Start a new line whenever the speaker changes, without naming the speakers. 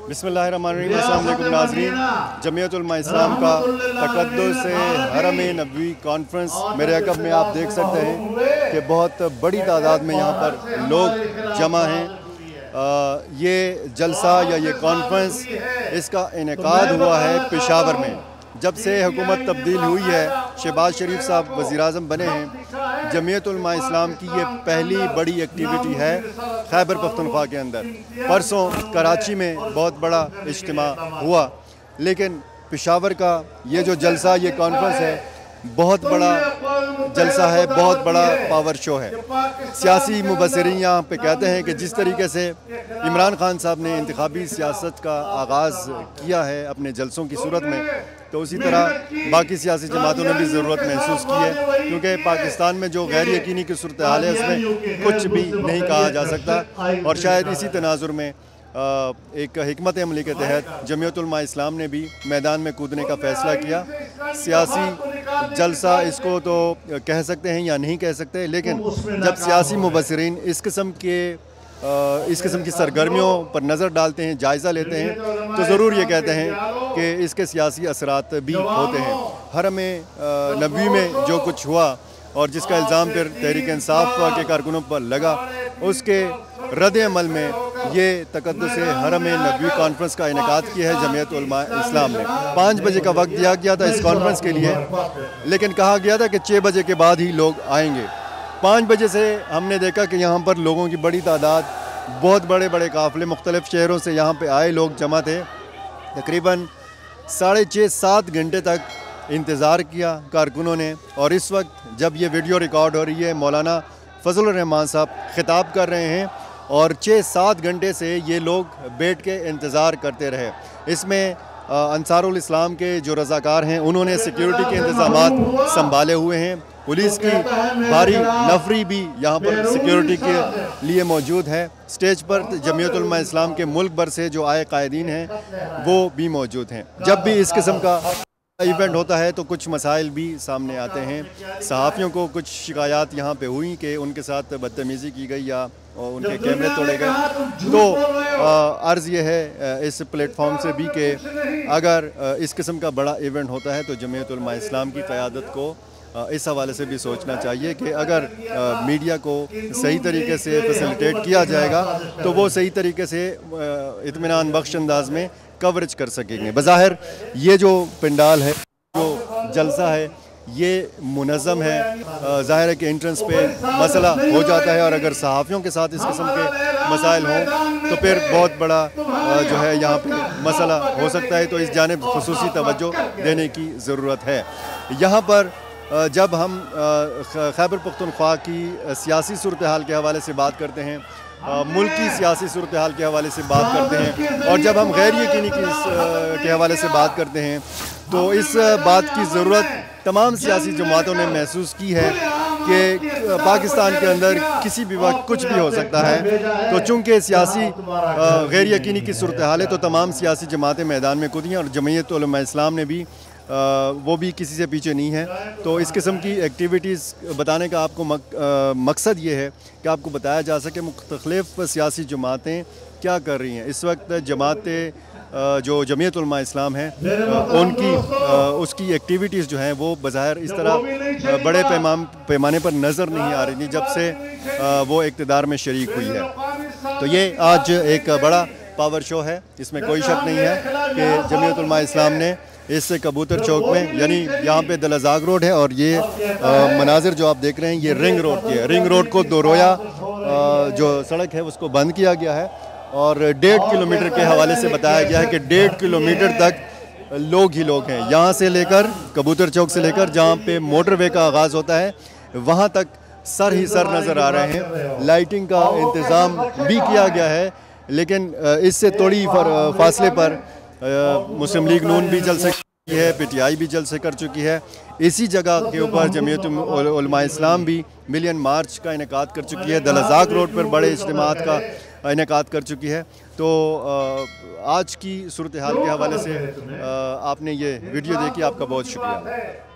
बिस्मिल्लाहिर्रहमानिर्रहीम। अस्सलाम वालेकुम नाज़रीन। जमीयत उलमा इस्लाम का तक़द्दुस हरम नबवी कॉन्फ्रेंस मेरे अक़ब में आप देख सकते हैं कि बहुत बड़ी तादाद में यहाँ पर लोग जमा हैं। ये जलसा या ये कॉन्फ्रेंस इसका इनेकाद हुआ है पेशावर में। जब से हुकूमत तब्दील हुई है, शहबाज शरीफ साहब वज़ीर-ए-आज़म बने हैं, जमीयत उलमा इस्लाम की ये पहली बड़ी एक्टिविटी है खैबर पख्तूनख्वा के अंदर। परसों कराची में बहुत बड़ा इज्तिमा हुआ, लेकिन पेशावर का ये जो जलसा, ये कॉन्फ्रेंस है, बहुत बड़ा जलसा है, बहुत बड़ा पावर शो है। सियासी मुबसरीन यहाँ पे कहते हैं कि जिस तरीके से इमरान खान साहब ने इंतखाबी सियासत का आगाज़ किया है अपने जलसों की सूरत में, तो उसी तरह बाकी सियासी जमातों ने भी ज़रूरत महसूस की है, क्योंकि पाकिस्तान में जो गैर यकीनी की सूरत हाल है उसमें कुछ भी नहीं कहा जा सकता। और शायद इसी तनाजुर में एक हिकमत अमली के तहत जमीयत उलमा इस्लाम ने भी मैदान में कूदने का फ़ैसला किया। सियासी जलसा इसको तो कह सकते हैं या नहीं कह सकते, लेकिन जब सियासी मुबसरीन इस किस्म की सरगर्मियों पर नज़र डालते हैं, जायज़ा लेते हैं, तो ज़रूर ये कहते हैं कि इसके सियासी असरात भी होते हैं। हरम नबवी में जो कुछ हुआ और जिसका इल्ज़ाम फिर तहरीक इंसाफ के कारकुनों पर लगा, उसके रद्द अमल में ये तक़द्दुस हरम नबवी कॉन्फ्रेंस का इनेकाद किया है जमीयत उलमा इस्लाम ने। 5 बजे का वक्त दिया गया था इस कॉन्फ्रेंस के लिए, लेकिन कहा गया था कि 6 बजे के बाद ही लोग आएंगे। 5 बजे से हमने देखा कि यहाँ पर लोगों की बड़ी तादाद, बहुत बड़े बड़े काफ़िले मुख्तलिफ़ शहरों से यहाँ पे आए लोग जमा थे। तकरीबन 6.5-7 घंटे तक इंतज़ार किया कारकुनों ने, और इस वक्त जब ये वीडियो रिकॉर्ड हो रही है, मौलाना फजलुर रहमान साहब ख़िताब कर रहे हैं और 6-7 घंटे से ये लोग बैठ के इंतज़ार करते रहे। इसमें अंसारुल इस्लाम के जो रज़ाकार हैं, उन्होंने सिक्योरिटी के इंतज़ामात संभाले हुए हैं। पुलिस की भारी नफरी भी यहाँ पर सिक्योरिटी के लिए मौजूद है। स्टेज पर जमीयत उलमा इस्लाम के मुल्क भर से जो आए कायदीन हैं वो भी मौजूद हैं। जब भी इस किस्म का इवेंट होता है तो कुछ मसाइल भी सामने आते हैं। सहाफ़ियों को कुछ शिकायत यहाँ पे हुई कि उनके साथ बदतमीज़ी की गई या उनके कैमरे तोड़े गए। तो अर्ज़ ये है इस प्लेटफॉर्म से भी कि अगर इस किस्म का बड़ा इवेंट होता है तो जमीयत उलमा इस्लाम की क़यादत को इस हवाले से भी सोचना चाहिए कि अगर मीडिया को सही तरीके से फैसिलिटेट किया जाएगा तो वो सही तरीके से इत्मीनान बख्श अंदाज में कवरेज कर सकेंगे। बज़ाहिर ये जो पंडाल है, जो जलसा है, ये मुनज़्ज़म है। ज़ाहिर है कि एंट्रेंस पे मसला हो जाता है, और अगर सहाफ़ियों के साथ इस किस्म के मसाइल हों तो फिर बहुत बड़ा जो है यहाँ पे मसला हो सकता है। तो इस जानिब ख़ुसूसी तवज्जो देने की ज़रूरत है। यहाँ पर जब हम खैबर पख्तूनख्वा की सियासी सूरत हाल के हवाले से बात करते हैं, मुल्क की सियासी सूरत हाल के हवाले से बात करते हैं, और जब हम गैर यकीनी के हवाले से बात करते हैं, तो इस बात की ज़रूरत तमाम सियासी जमातों ने महसूस की है कि पाकिस्तान के अंदर किसी भी वक्त कुछ भी हो सकता है। तो चूँकि सियासी गैर यकीनी की सूरत हाल है, तो तमाम सियासी जमातें मैदान में कूदी हैं, और जमीयत उलमा इस्लाम ने भी वो भी किसी से पीछे नहीं है। तो इस किस्म की एक्टिविटीज़ बताने का आपको मकसद ये है कि आपको बताया जा सके मुख्तलिफ़ सियासी जमातें क्या कर रही हैं। इस वक्त जमातें जो जमीयत उलमा इस्लाम है उनकी उसकी एक्टिविटीज़ जो हैं वो बज़ाहिर इस तरह बड़े पैमाने पर नज़र नहीं आ रही थी जब से वो इक़्तिदार में शरीक हुई है। तो ये आज एक बड़ा पावर शो है, इसमें कोई शक नहीं है कि जमीयत उलमा इस्लाम ने इस कबूतर चौक में, यानी यहाँ पे दलजाग रोड है, और ये मनाजिर जो आप देख रहे हैं ये रिंग रोड की है। रिंग रोड को दोरोया जो सड़क है उसको बंद किया गया है, और 1.5 किलोमीटर के हवाले से बताया गया है कि 1.5 किलोमीटर तक लोग ही लोग हैं। यहाँ से लेकर कबूतर चौक से लेकर जहाँ पे मोटरवे का आगाज़ होता है वहाँ तक सर ही सर नज़र आ रहे हैं। लाइटिंग का इंतज़ाम भी किया गया है, लेकिन इससे थोड़ी फासले पर मुस्लिम लीग नून भी जल सकती है, PTI भी जल से कर चुकी है। इसी जगह के ऊपर जमीयत उलमा इस्लाम भी मिलियन मार्च का इनेकाद कर चुकी है, दलजाक रोड पर बड़े इज्तिमात का इनेकाद कर चुकी है। तो आज की सूरत हाल के हवाले से आपने ये वीडियो देखी, आपका बहुत शुक्रिया।